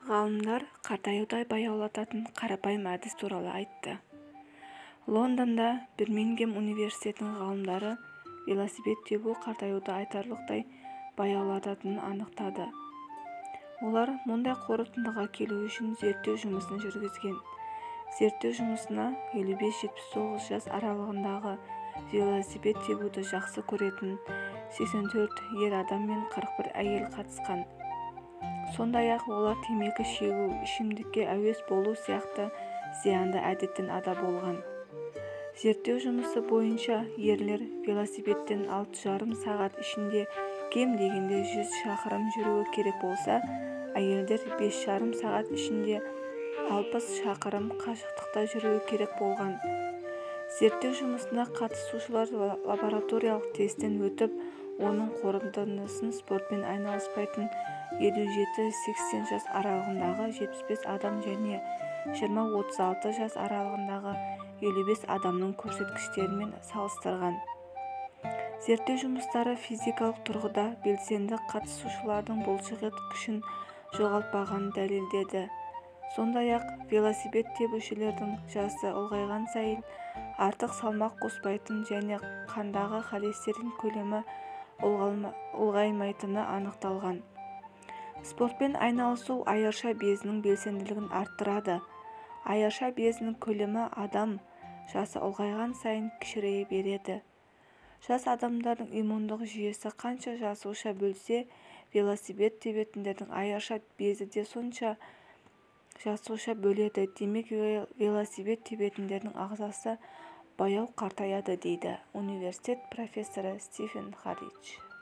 Ғалымдар қартаюды баяулататын қарапайым әдіс туралы айтты. Лондонда Бирмингем университетінің ғалымдары велосипед тебу қартаюды айтарлықтай баяулататынын анықтады. Олар мұндай қорытындыға келу үшін зерттеу жұмысын жүргізген. Зерттеу жұмысына 55-79 жас аралығындағы велосипед тебуді жақсы көретін 84 ер адам мен 41 әйел қатысқан. Сондай-ақ олар темекі шегу, ішімдікке әуес болу сияқты зиянды әдеттен ада болған. Зерттеу жұмысы бойынша ерлер велосипедтен 6,5 сағат ішінде кем дегенде 100 шақырым жүруі керек болса, әйелдер 5,5 сағат ішінде 60 шақырым қашықтықта жүруі керек болған. Зерттеу жұмысына қатысушылар лабораториялық тесттен өтіп, оның қорытындысын спортпен айналыспайтын 57-80 жас аралығындағы 75 адам және 20-36 жас аралығындағы 55 адамның көрсеткіштерімен салыстырған. Зерттеу жұмыстары физикалық тұрғыда белсенді қатысушылардың бұлшықет күшін жоғалтпағанын дәлелдеді. Сондай-ақ велосипед тебушілердің жасы ұлғайған сайын артық салмақ қоспайтын және қандағы холестерин көлемі ұлғаймайтыны анықталған. Спортпен айналысу айырша безінің белсенділігін арттырады. Айырша безінің көлемі адам жасы ұлғайған сайын кішірейе береді. Жас адамдардың иммундық жүйесі қанша жасуша бөлсе, велосипед тебетіндердің айырша безі де сонша жасуша бөледі. Демек, велосипед тебетіндердің ағзасы баяу қартаяды, дейді университет профессоры Стивен Харридж.